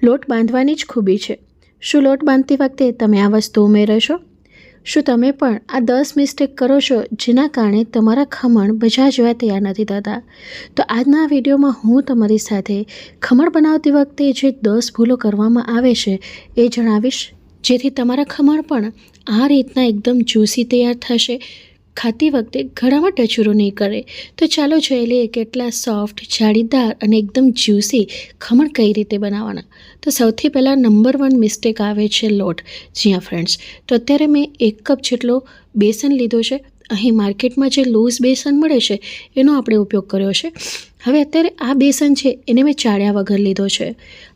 લોટ બાંધવાની જ ખૂબી છે। શું લોટ બાંધતી વખતે તમે આ વસ્તુ ઉમેરશો? શું તમે પણ આ 10 મિસ્ટેક કરો છો જેના કારણે તમારા ખમણ બજાર જેવા તૈયાર નથી થતા? તો આજના વિડીયોમાં હું તમારી સાથે ખમણ બનાવતી વખતે જે 10 ભૂલો કરવામાં આવે છે એ જણાવીશ, જેથી તમારા ખમણ પણ આ રીતના એકદમ જ્યુસી તૈયાર થશે, ખાતી વખતે ગળામાં ટચુરો નહીં કરે। તો ચાલો જોઈ લઈએ કેટલા સોફ્ટ, જાળીદાર અને એકદમ જ્યુસી ખમણ કઈ રીતે બનાવવાના। તો સૌથી પહેલાં નંબર 1 મિસ્ટેક આવે છે લોટ। જી હા ફ્રેન્ડ્સ, તો અત્યારે મેં 1 કપ જેટલો બેસન લીધો છે। અહીં માર્કેટમાં જે લૂઝ બેસન મળે છે એનો આપણે ઉપયોગ કર્યો છે। હવે અત્યારે આ બેસન છે એને મેં ચાળ્યા વગર લીધો છે।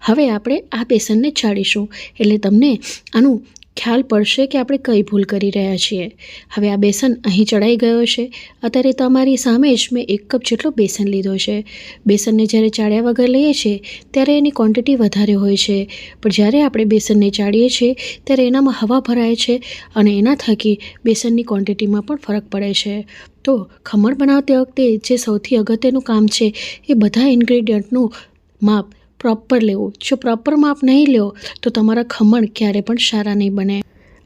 હવે આપણે આ બેસનને ચાળીશું એટલે તમને આનું ખ્યાલ પડશે કે આપણે કઈ ભૂલ કરી રહ્યા છીએ। હવે આ બેસન અહીં ચડાઈ ગયો છે। અત્યારે તમારી સામે જ મેં 1 કપ જેટલો બેસન લીધો છે। બેસનને જ્યારે ચાળ્યા વગર લઈએ છીએ ત્યારે એની ક્વોન્ટિટી વધારે હોય છે, પણ જ્યારે આપણે બેસનને ચાળીએ છીએ ત્યારે એનામાં હવા ભરાય છે અને એના થકી બેસનની ક્વોન્ટિટીમાં પણ ફરક પડે છે। તો ખમણ બનાવતી વખતે જે સૌથી અગત્યનું કામ છે એ બધા ઇન્ગ્રેડિયન્ટનું માપ પ્રોપર લેવું। જો પ્રોપર માપ નહીં લો તો તમારા ખમણ ક્યારે પણ સારા નહીં બને।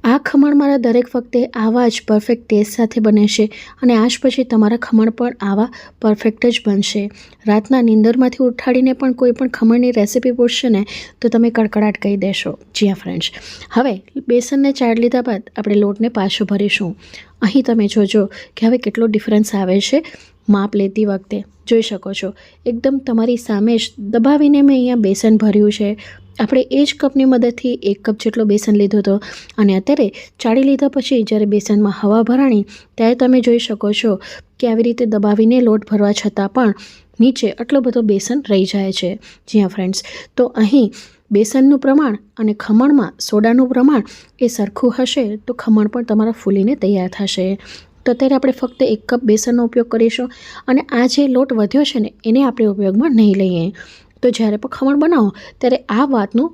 આ ખમણ મારા દરેક વખતે આવા જ પરફેક્ટ ટેસ્ટ સાથે બને છે અને આજ પછી તમારા ખમણ પણ આવા પરફેક્ટ જ બનશે। રાતના નીંદરમાંથી ઉઠાડીને પણ કોઈ પણ ખમણની રેસીપી પૂછશે ને તો તમે કડકડાટ કહી દેશો। જી હા ફ્રેન્ડ્સ, હવે બેસનને ચાળી લીધા બાદ આપણે લોટને પાછો ભરીશું। અહીં તમે જોજો કે હવે કેટલો ડિફરન્સ આવે છે માપ લેતી વખતે। જોઈ શકો છો એકદમ તમારી સામે જ દબાવીને મેં અહીંયા બેસન ભર્યું છે। આપણે એ જ કપની મદદથી 1 કપ જેટલો બેસન લીધો હતો અને અત્યારે ચાળી લીધા પછી જ્યારે બેસનમાં હવા ભરાણી ત્યારે તમે જોઈ શકો છો કે આવી રીતે દબાવીને લોટ ભરવા છતાં પણ નીચે આટલો બધો બેસન રહી જાય છે। જી હા ફ્રેન્ડ્સ, તો અહીં બેસનનું પ્રમાણ અને ખમણમાં સોડાનું પ્રમાણ એ સરખું હશે તો ખમણ પણ તમારા ફૂલીને તૈયાર થશે। તો અત્યારે આપણે ફક્ત 1 કપ બેસનનો ઉપયોગ કરીશું અને આ જે લોટ વધ્યો છે ને એને આપણે ઉપયોગમાં નહીં લઈએ। તો જ્યારે પણ ખમણ બનાવો ત્યારે આ વાતનું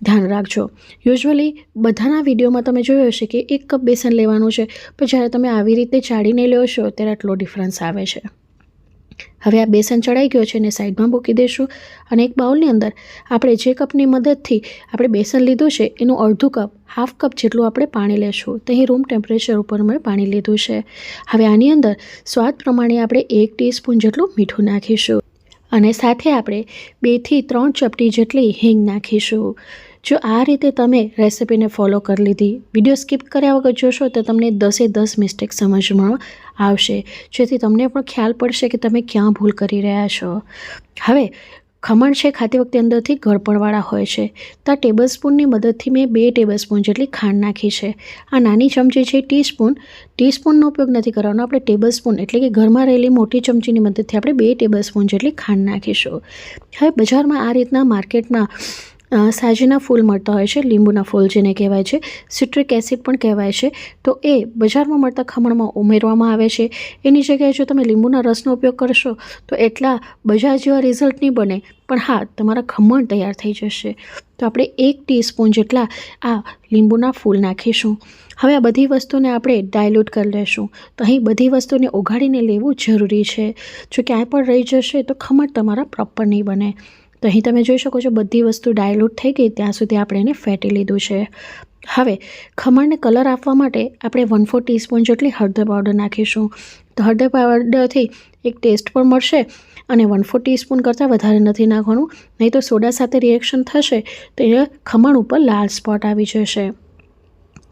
ધ્યાન રાખજો। યુઝ્યુઅલી બધાના વિડીયોમાં તમે જોયો હશે કે 1 કપ બેસન લેવાનું છે, પણ જ્યારે તમે આવી રીતે ચાળીને લો છો ત્યારે આટલો ડિફરન્સ આવે છે। હવે આ બેસન ચડાઈ ગયો છે એને સાઈડમાં મૂકી દઈશું અને એક બાઉલની અંદર આપણે જે કપની મદદથી આપણે બેસન લીધું છે એનું અડધું કપ, હાફ કપ જેટલું આપણે પાણી લેશું। તો અહીં રૂમ ટેમ્પરેચર ઉપર મેં પાણી લીધું છે। હવે આની અંદર સ્વાદ પ્રમાણે આપણે 1 ટીસ્પૂન જેટલું મીઠું નાખીશું અને સાથે આપણે 2 થી 3 ચપટી જેટલી હિંગ નાખીશું। જો આ રીતે તમે રેસિપીને ફોલો કરી લીધી, વિડીયો સ્કીપ કર્યા વગર જોશો તો તમને 10 મિસ્ટેક સમજમાં આવશે, જેથી તમને પણ ખ્યાલ પડશે કે તમે ક્યાં ભૂલ કરી રહ્યા છો। હવે ખમણ છે ખાતી વખતે અંદરથી ગળપણવાળા હોય છે, તો આ ટેબલ સ્પૂનની મદદથી મેં 2 ટેબલ સ્પૂન જેટલી ખાંડ નાખી છે। આ નાની ચમચી છે ટીસ્પૂનનો ઉપયોગ નથી કરવાનો, આપણે ટેબલ સ્પૂન એટલે કે ઘરમાં રહેલી મોટી ચમચીની મદદથી આપણે 2 ટેબલ સ્પૂન જેટલી ખાંડ નાખીશું। હવે બજારમાં આ રીતના માર્કેટમાં સાજીના ફૂલ મળતા હોય છે, લીંબુના ફૂલ જેને કહેવાય છે, સિટ્રિક એસિડ પણ કહેવાય છે, તો એ બજારમાં મળતા ખમણમાં ઉમેરવામાં આવે છે। એની જગ્યાએ જો તમે લીંબુના રસનો ઉપયોગ કરશો તો એટલા બજાર જેવા રિઝલ્ટ નહીં બને, પણ હા તમારા ખમણ તૈયાર થઈ જશે। તો આપણે 1 ટીસ્પૂન જેટલા આ લીંબુના ફૂલ નાખીશું। હવે આ બધી વસ્તુને આપણે ડાયલ્યુટ કરી લઈશું। તો અહીં બધી વસ્તુને ઓગાળીને લેવું જરૂરી છે, જો ક્યાંય પણ રહી જશે તો ખમણ તમારા પ્રોપર નહીં બને। તો અહીં તમે જોઈ શકો છો બધી વસ્તુ ડાયલ્યુટ થઈ ગઈ ત્યાં સુધી આપણે એને ફેટી લીધું છે। હવે ખમણને કલર આપવા માટે આપણે 1/4 ટીસ્પૂન જેટલી હળદર પાવડર નાખીશું। તો હળદર પાવડરથી એક ટેસ્ટ પણ મળશે અને 1/4 ટીસ્પૂન કરતાં વધારે નથી નાખવાનું, નહીં તો સોડા સાથે રિએક્શન થશે તો એ ખમણ ઉપર લાલ સ્પોટ આવી જશે।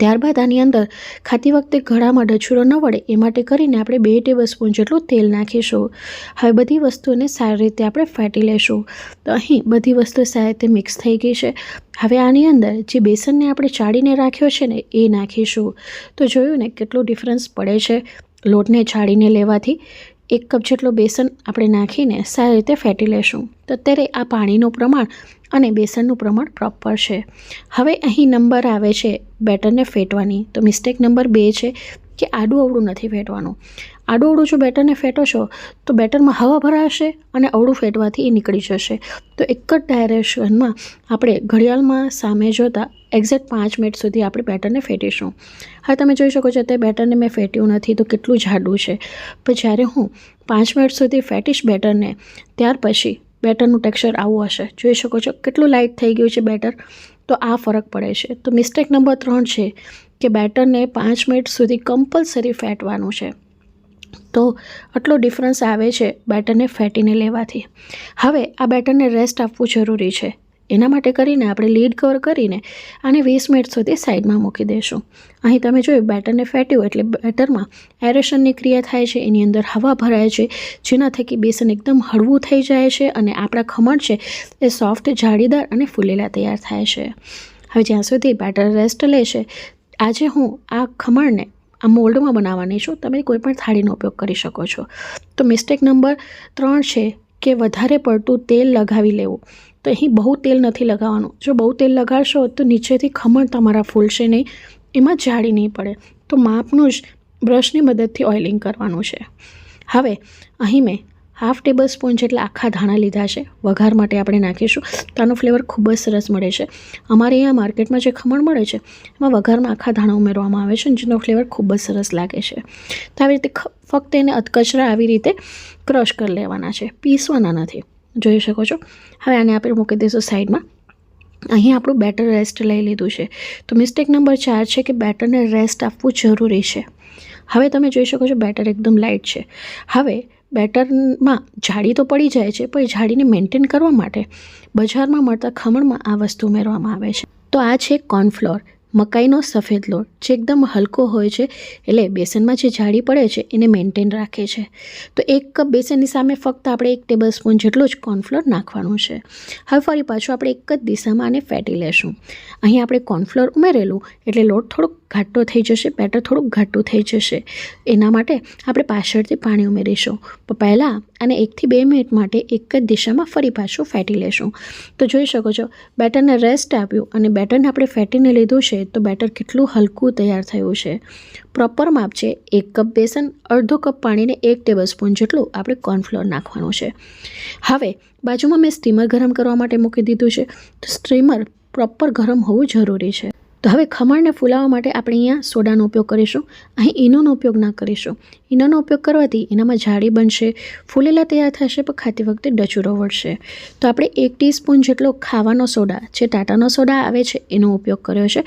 ત્યારબાદ આની અંદર ખાતી વખતે ગળામાં ડછુરો ન વળે એ માટે કરીને આપણે 2 ટેબલ સ્પૂન જેટલું તેલ નાખીશું। હવે બધી વસ્તુને સારી રીતે આપણે ફેટી લઈશું। તો અહીં બધી વસ્તુ સારી રીતે મિક્સ થઈ ગઈ છે। હવે આની અંદર જે બેસનને આપણે ચાળીને રાખ્યો છે ને એ નાખીશું। તો જોયું ને કેટલો ડિફરન્સ પડે છે લોટને ચાળીને લેવાથી। 1 કપ જેટલો બેસન આપણે નાખીને સારી રીતે ફેટી લેશું। તો અત્યારે આ પાણીનું પ્રમાણ અને બેસનનું પ્રમાણ પ્રોપર છે। હવે અહીં નંબર આવે છે બેટરને ફેટવાની। તો મિસ્ટેક નંબર 2 છે કે આડું અવળું નથી ફેટવાનું। આડું અવળું જો બેટરને ફેટો છો તો બેટરમાં હવા ભરાશે અને અવળું ફેટવાથી એ નીકળી જશે। તો એક જ ડાયરેક્શનમાં આપણે ઘડિયાળમાં સામે જોતા એક્ઝેક્ટ 5 મિનિટ સુધી આપણે બેટરને ફેટીશું। હવે તમે જોઈ શકો છો તે બેટરને મેં ફેટ્યું નથી તો કેટલું જાડું છે, પણ જ્યારે હું 5 મિનિટ સુધી ફેટીશ બેટરને ત્યાર પછી બેટરનું ટેક્સચર આવું હશે. જોઈ શકો છો કેટલું લાઇટ થઈ ગયું છે બેટર. તો આ ફરક પડે છે. તો મિસ્ટેક નંબર 3 છે કે બેટરને 5 મિનિટ સુધી કમ્પલસરી ફેટવાનું છે. તો આટલો ડિફરન્સ આવે છે બેટરને ફેટીને લેવાથી. હવે આ બેટરને રેસ્ટ આપવું જરૂરી છે. એના માટે કરીને આપણે લીડ કવર કરીને આને 20 મિનિટ સુધી સાઈડમાં મૂકી દઈશું. અહીં તમે જોયું બેટરને ફેટ્યું એટલે બેટરમાં એરેશનની ક્રિયા થાય છે, એની અંદર હવા ભરાય છે, જેના થકી બેસન એકદમ હળવું થઈ જાય છે અને આપણા ખમણ છે એ સોફ્ટ, જાળીદાર અને ફૂલેલા તૈયાર થાય છે. હવે જ્યાં સુધી બેટર રેસ્ટ લે છે, આજે હું આ ખમણને આ મોલ્ડમાં બનાવવાની છું. તમે કોઈ પણ થાળીનો ઉપયોગ કરી શકો છો. તો મિસ્ટેક નંબર 3 છે કે વધારે પડતું તેલ લગાવી લેવું. તો અહીં બહુ તેલ નથી લગાવવાનું. જો બહુ તેલ લગાડશો તો નીચેથી ખમણ તમારા ફૂલશે નહીં, એમાં જાળી નહીં પડે. તો માપનું જ બ્રશની મદદથી ઓઇલિંગ કરવાનું છે. હવે અહીં મેં 1/2 ટેબલ સ્પૂન જેટલા આખા ધાણા લીધા છે. વઘાર માટે આપણે નાખીશું. તો આનો ફ્લેવર ખૂબ જ સરસ મળે છે. અમારે અહીંયા માર્કેટમાં જે ખમણ મળે છે એમાં વઘારમાં આખા ધાણા ઉમેરવામાં આવે છે, જેનો ફ્લેવર ખૂબ જ સરસ લાગે છે. તો આવી રીતે ફક્ત એને અધકચરા આવી રીતે ક્રશ કરી લેવાના છે, પીસવાના નથી. જોઈ શકો છો. હવે આને આપણે મૂકી દઈશું સાઈડમાં. અહીં આપણું બેટર રેસ્ટ લઈ લીધું છે. તો મિસ્ટેક નંબર 4 છે કે બેટરને રેસ્ટ આપવું જરૂરી છે. હવે તમે જોઈ શકો છો બેટર એકદમ લાઇટ છે. હવે બેટરમાં જાળી તો પડી જાય છે, પણ જાળીને મેન્ટેન કરવા માટે બજારમાં મળતા ખમણમાં આ વસ્તુ ઉમેરવામાં આવે છે. તો આ છે કોર્નફ્લોર, મકાઈનો સફેદ લોટ, જે એકદમ હલકો હોય છે, એટલે બેસનમાં જે જાળી પડે છે એને મેન્ટેન રાખે છે. તો 1 કપ બેસનની સામે ફક્ત આપણે 1 ટેબલ સ્પૂન જેટલું જ કોર્નફ્લોર નાખવાનું છે. હવે ફરી પાછું આપણે એક જ દિશામાં આને ફેટી લેશું. અહીં આપણે કોર્નફ્લોર ઉમેરેલું એટલે લોટ થોડોક ઘાટો થઈ જશે, બેટર થોડુંક ઘાટું થઈ જશે. એના માટે આપણે પાછળથી પાણી ઉમેરીશું. પણ પહેલાં આને 1 થી 2 મિનિટ માટે એક જ દિશામાં ફરી પાછું ફેટી લેશું. તો જોઈ શકો છો બેટરને રેસ્ટ આપ્યું અને બેટરને આપણે ફેટીને લીધું છે. તો બેટર કેટલું હલકું તૈયાર થયું છે. પ્રોપર માપ છે 1 કપ બેસન, અડધો કપ પાણીને 1 ટેબલ સ્પૂન જેટલું આપણે કોર્નફ્લોર નાખવાનું છે. હવે બાજુમાં મેં સ્ટીમર ગરમ કરવા માટે મૂકી દીધું છે. તો સ્ટીમર પ્રોપર ગરમ હોવું જરૂરી છે. તો હવે ખમણને ફૂલાવવા માટે આપણે અહીંયા સોડાનો ઉપયોગ કરીશું. અહીં ઈનોનો ઉપયોગ ના કરીશું. ઈનોનો ઉપયોગ કરવાથી એનામાં જાળી બનશે, ફૂલેલા તૈયાર થશે, પણ ખાતી વખતે ડચુરો વળશે. તો આપણે 1 ટીસ્પૂન જેટલો ખાવાનો સોડા, જે ટાટાનો સોડા આવે છે, એનો ઉપયોગ કર્યો છે.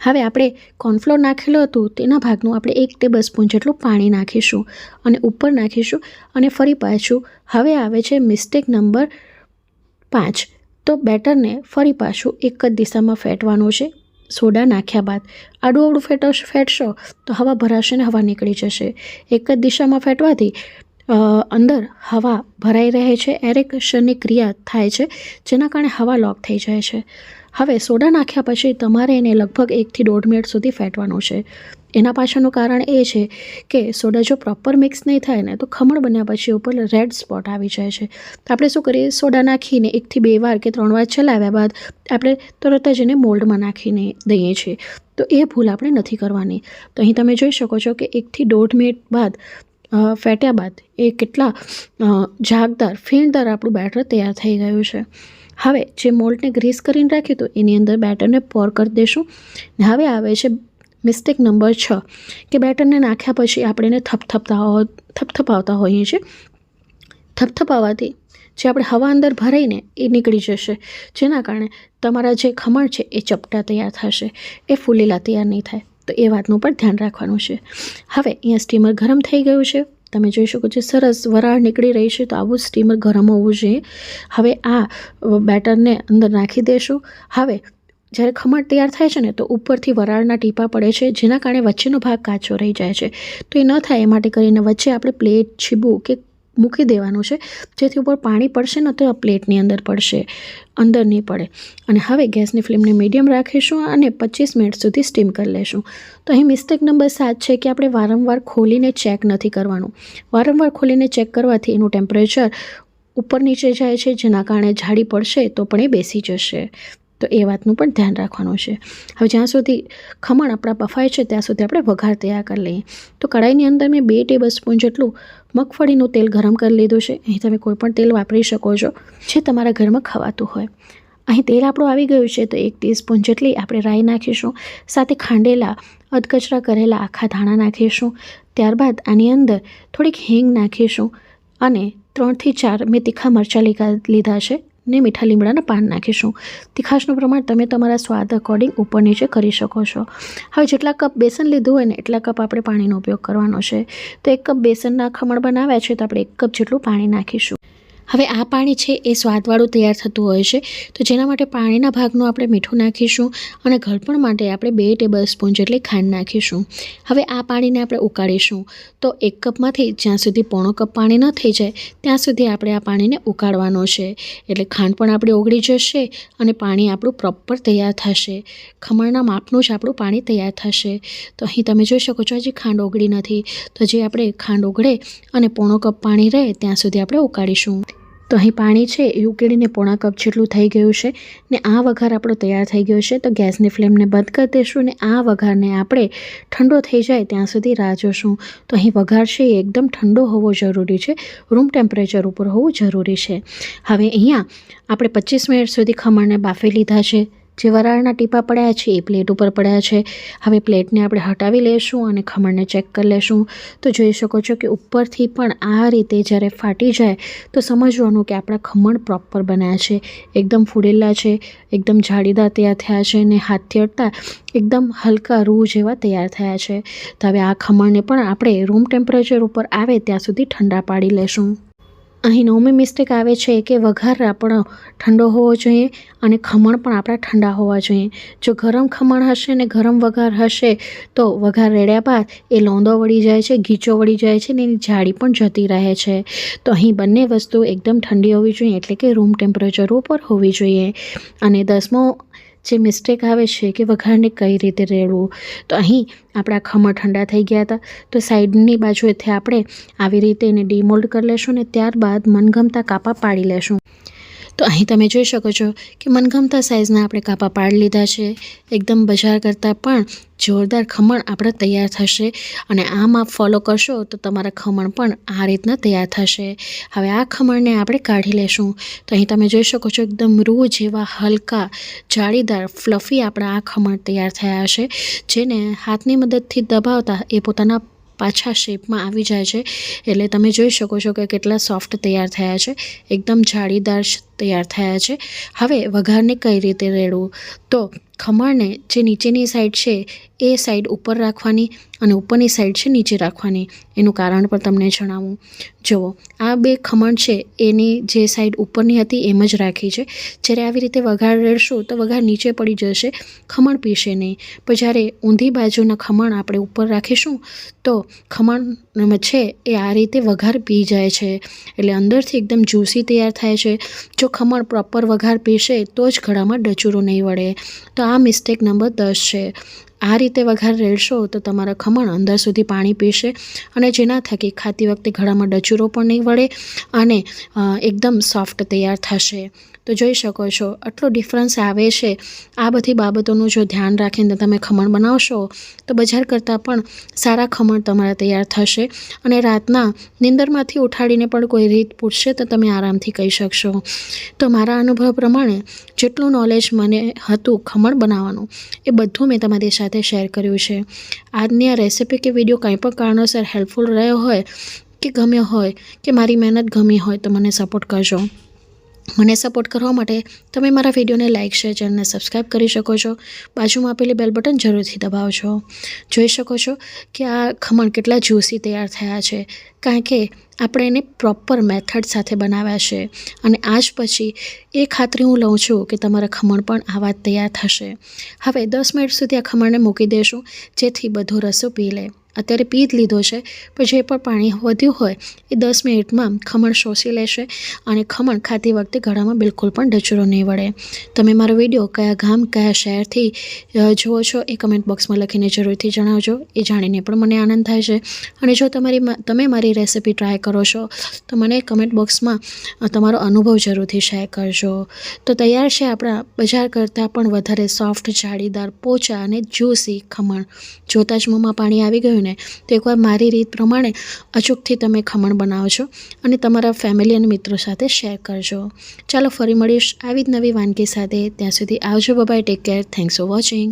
હવે આપણે કોર્નફ્લોર નાખેલું હતું તેના ભાગનું આપણે 1 ટેબલ સ્પૂન જેટલું પાણી નાખીશું અને ઉપર નાખીશું અને ફરી પાછું. હવે આવે છે મિસ્ટેક નંબર 5. તો બેટરને ફરી પાછું એક જ દિશામાં ફેટવાનું છે. સોડા નાખ્યા બાદ આડું ફેટશો તો હવા ભરાશે ને હવા નીકળી જશે. એક જ દિશામાં ફેટવાથી અંદર હવા ભરાઈ રહે છે, એરેશનની ક્રિયા થાય છે, જેના કારણે હવા લોક થઈ જાય છે. હવે સોડા નાખ્યા પછી તમારે એને લગભગ 1 થી 1.5 મિનિટ સુધી ફેટવાનું છે. એના પાછળનું કારણ એ છે કે સોડા જો પ્રોપર મિક્સ નહીં થાય ને તો ખમણ બન્યા પછી ઉપર રેડ સ્પોટ આવી જાય છે. તો આપણે શું કરીએ, સોડા નાખીને 1 થી 2 વાર કે 3 વાર ચલાવ્યા બાદ આપણે તરત જ એને મોલ્ડમાં નાખીને દઈએ છીએ. તો એ ભૂલ આપણે નથી કરવાની. તો અહીં તમે જોઈ શકો છો કે 1 થી 1.5 મિનિટ બાદ ફેટ્યા બાદ એ કેટલા જાગદાર, ફીણદાર આપણું બેટર તૈયાર થઈ ગયું છે. હવે જે મોલ્ડને ગ્રીસ કરીને રાખ્યું હતું એની અંદર બેટરને પોર કરી દઈશું. હવે આવે છે મિસ્ટેક નંબર 6 કે બેટરને નાખ્યા પછી આપણે એને થપથપાવતા હોઈએ છીએ. થપથપાવવાથી જે આપણે હવા અંદર ભરાઈને એ નીકળી જશે, જેના કારણે તમારા જે ખમણ છે એ ચપટા તૈયાર થશે, એ ફૂલેલા તૈયાર નહીં થાય. તો એ વાતનું પણ ધ્યાન રાખવાનું છે. હવે અહીંયા સ્ટીમર ગરમ થઈ ગયું છે. તમે જોઈ શકો છો સરસ વરાળ નીકળી રહી છે. તો આવું સ્ટીમર ગરમ હોવું જોઈએ. હવે આ બેટરને અંદર નાખી દઈશું. હવે જ્યારે ખમણ તૈયાર થાય છે ને તો ઉપરથી વરાળના ટીપા પડે છે, જેના કારણે વચ્ચેનો ભાગ કાચો રહી જાય છે. તો એ ન થાય એ માટે કરીને વચ્ચે આપણે પ્લેટ, છીબું કે મૂકી દેવાનું છે, જેથી ઉપર પાણી પડશે ને તો આ પ્લેટની અંદર પડશે, અંદર નહીં પડે. અને હવે ગેસની ફ્લેમને મીડિયમ રાખીશું અને 25 મિનિટ સુધી સ્ટીમ કરી લેશું. તો અહીં મિસ્ટેક નંબર 7 છે કે આપણે વારંવાર ખોલીને ચેક નથી કરવાનું. વારંવાર ખોલીને ચેક કરવાથી એનું ટેમ્પરેચર ઉપર નીચે જાય છે, જેના કારણે જાળી પડશે તો પણ એ બેસી જશે. તો એ વાતનું પણ ધ્યાન રાખવાનું છે. હવે જ્યાં સુધી ખમણ આપણા બફાય છે ત્યાં સુધી આપણે વઘાર તૈયાર કરી લઈએ. તો કઢાઈની અંદર મેં 2 ટેબલ સ્પૂન જેટલું મગફળીનું તેલ ગરમ કરી લીધું છે. અહીં તમે કોઈ પણ તેલ વાપરી શકો છો જે તમારા ઘરમાં ખવાતું હોય. અહીં તેલ આપણું આવી ગયું છે. તો 1 ટીસ્પૂન જેટલી આપણે રાઈ નાખીશું, સાથે ખાંડેલા અધકચરા કરેલા આખા ધાણા નાખીશું. ત્યારબાદ આની અંદર થોડીક હિંગ નાખીશું અને 3 થી 4 મેં તીખા મરચાં લીધા છે ને મીઠા લીમડાના પાન નાખીશું. તીખાશનું પ્રમાણ તમે તમારા સ્વાદ અકોર્ડિંગ ઉપર નીચે કરી શકો છો. હવે જેટલા કપ બેસન લીધું હોય ને એટલા કપ આપણે પાણીનો ઉપયોગ કરવાનો છે. તો 1 કપ બેસનના ખમણ બનાવ્યા છે તો આપણે 1 કપ જેટલું પાણી નાખીશું. હવે આ પાણી છે એ સ્વાદવાળું તૈયાર થતું હોય છે, તો જેના માટે પાણીના ભાગનું આપણે મીઠું નાખીશું અને ગળપણ માટે આપણે 2 ટેબલ સ્પૂન જેટલી ખાંડ નાખીશું. હવે આ પાણીને આપણે ઉકાળીશું. તો 1 કપમાંથી જ્યાં સુધી પોણો કપ પાણી ન થઈ જાય ત્યાં સુધી આપણે આ પાણીને ઉકાળવાનું છે. એટલે ખાંડ પણ આપણી ઓગળી જશે અને પાણી આપણું પ્રોપર તૈયાર થશે. ખમણના માપનું જ આપણું પાણી તૈયાર થશે. તો અહીં તમે જોઈ શકો છો હજી ખાંડ ઓગળી નથી, તો જે આપણે ખાંડ ઓગળે અને પોણો કપ પાણી રહે ત્યાં સુધી આપણે ઉકાળીશું. તો અહીં પાણી છે એ ઉકળીને પોણા કપ જેટલું થઈ ગયું છે ને આ વઘાર આપણો તૈયાર થઈ ગયો છે. તો ગેસની ફ્લેમને બંધ કરી દઈશું ને આ વઘારને આપણે ઠંડો થઈ જાય ત્યાં સુધી રાહ જોશું. તો અહીં વઘાર છે એ એકદમ ઠંડો હોવો જરૂરી છે, રૂમ ટેમ્પરેચર ઉપર હોવું જરૂરી છે. હવે અહીંયા આપણે 25 મિનિટ સુધી ખમણને બાફી લીધા છે. જે વરાળના ટીપા પડ્યા છે એ પ્લેટ ઉપર પડ્યા છે. હવે પ્લેટને આપણે હટાવી લઈશું અને ખમણને ચેક કરી લઈશું. તો જોઈ શકો છો કે ઉપરથી પણ આ રીતે જ્યારે ફાટી જાય તો સમજવાનું કે આપણા ખમણ પ્રોપર બન્યા છે, એકદમ ફૂલેલા છે, એકદમ જાળીદાર તૈયાર થયા છે અને હાથથી અડતા એકદમ હલકા રૂ જેવા તૈયાર થયા છે. તો હવે આ ખમણને પણ આપણે રૂમ ટેમ્પરેચર ઉપર આવે ત્યાં સુધી ઠંડા પાડી લેશું. અહીં નવમી મિસ્ટેક આવે છે કે વઘાર આપણો ઠંડો હોવો જોઈએ અને ખમણ પણ આપણા ઠંડા હોવા જોઈએ. જો ગરમ ખમણ હશે ને ગરમ વઘાર હશે તો વઘાર રેડ્યા બાદ એ લોંદો વળી જાય છે, ગીચો વળી જાય છે ને એની જાળી પણ જતી રહે છે. તો અહીં બંને વસ્તુ એકદમ ઠંડી હોવી જોઈએ, એટલે કે રૂમ ટેમ્પરેચર ઉપર હોવી જોઈએ. અને 10મો જે મિસ્ટેક આવે છે કે વઘારને કઈ રીતે રેડવું. તો અહીં આપણા ખમણ ઠંડા થઈ ગયા હતા તો સાઈડની બાજુએથી આપણે આવી રીતે એને ડીમોલ્ડ કરી લેશું ને ત્યારબાદ મનગમતા કાપા પાડી લેશું. તો અહીં તમે જોઈ શકો છો કે મનગમતા સાઇઝના આપણે કાપા પાડી લીધા છે. એકદમ બજાર કરતાં પણ જોરદાર ખમણ આપણા તૈયાર થશે અને આ માપ ફોલો કરશો તો તમારા ખમણ પણ આ રીતના તૈયાર થશે. હવે આ ખમણને આપણે કાઢી લેશું. તો અહીં તમે જોઈ શકો છો એકદમ રૂ જેવા હલકા જાળીદાર ફ્લફી આપણા આ ખમણ તૈયાર થયા છે, જેને હાથની મદદથી દબાવતા એ પોતાના પાછા શેપમાં આવી જાય છે. એટલે તમે જોઈ શકો છો કે કેટલા સોફ્ટ તૈયાર થયા છે, એકદમ જાળીદાર તૈયાર થયા છે. હવે વઘારને કઈ રીતે રેડવું. તો ખમણને જે નીચેની સાઈડ છે એ સાઈડ ઉપર રાખવાની અને ઉપરની સાઈડ છે નીચે રાખવાની. એનું કારણ પણ તમને જણાવું. જુઓ, આ 2 ખમણ છે એની જે સાઈડ ઉપરની હતી એમ જ રાખી છે. જ્યારે આવી રીતે વઘાર રેડશું તો વઘાર નીચે પડી જશે, ખમણ પીશે નહીં. પણ જ્યારે ઊંધી બાજુના ખમણ આપણે ઉપર રાખીશું તો ખમણ છે એ આ રીતે વઘાર પી જાય છે, એટલે અંદરથી એકદમ જ્યુસી તૈયાર થાય છે. જો ખમણ પ્રોપર વઘાર પીશે તો જ ગળામાં ડચુરો નહીં વળે. તો આ મિસ્ટેક નંબર 10 છે. આ રીતે વઘાર રેડશો તો તમારા ખમણ અંદર સુધી પાણી પીશે અને જેના થકી ખાતી વખતે ગળામાં ડચુરો પણ નહીં વળે અને એકદમ સોફ્ટ તૈયાર થશે. તો જોઈ શકો છો આટલો ડિફરન્સ આવે છે. આ બધી બાબતોનું જો ધ્યાન રાખીને તમે ખમણ બનાવશો તો બજાર કરતાં પણ સારા ખમણ તમારા તૈયાર થશે. અને રાતના નીંદરમાંથી ઉઠાડીને પણ કોઈ રીત પૂછશે તો તમે આરામથી કહી શકશો. તો મારા અનુભવ પ્રમાણે જેટલું નોલેજ મને હતું ખમણ બનાવવાનું એ બધું મેં તમારી સાથે શેર કર્યું છે. આજની આ રેસિપી કે વિડીયો કંઈ પણ કારણોસર હેલ્પફુલ રહ્યો હોય કે ગમ્યો હોય કે મારી મહેનત ગમી હોય તો મને સપોર્ટ કરજો. મને સપોર્ટ કરવા માટે તમે મારા વિડીયોને લાઇક, શેર, ચેનલને સબસ્ક્રાઈબ કરી શકો છો. બાજુમાં આપેલી બેલ બટન જરૂરથી દબાવજો. જોઈ શકો છો કે આ ખમણ કેટલા જ્યુસી તૈયાર થયા છે, કારણ કે આપણે એને પ્રોપર મેથડ સાથે બનાવ્યા છે. અને આજ પછી એ ખાતરી હું લઉં છું કે તમારા ખમણ પણ આવા જ તૈયાર થશે. હવે 10 મિનિટ સુધી આ ખમણને મૂકી દેશું જેથી બધો રસો પી લે. અત્યારે પી જ લીધો છે, પણ જે પણ પાણી વધ્યું હોય એ 10 મિનિટમાં ખમણ શોષી લેશે અને ખમણ ખાતી વખતે ગળામાં બિલકુલ પણ ડચુરો નહીં વળે. તમે મારો વિડીયો કયા ગામ કયા શહેરથી જુઓ છો એ કમેન્ટ બોક્સમાં લખીને જરૂરથી જણાવજો. એ જાણીને પણ મને આનંદ થાય છે. અને જો તમે મારી રેસિપી ટ્રાય કરો છો તો મને કમેન્ટ બોક્સમાં તમારો અનુભવ જરૂરથી શેર કરજો. તો તૈયાર છે આપણા બજાર કરતાં પણ વધારે સોફ્ટ, જાળીદાર, પોચા અને જ્યુસી ખમણ. જોતાં જ મોંમાં પાણી આવી ગયું ને તો એકવાર મારી રીત પ્રમાણે અચૂકથી તમે ખમણ બનાવજો અને તમારા ફેમિલી અને મિત્રો સાથે શેર કરજો. ચાલો ફરી મળીશ આવી જ નવી વાનગી સાથે. ત્યાં સુધી આવજો. Bye, take care. Thanks for watching.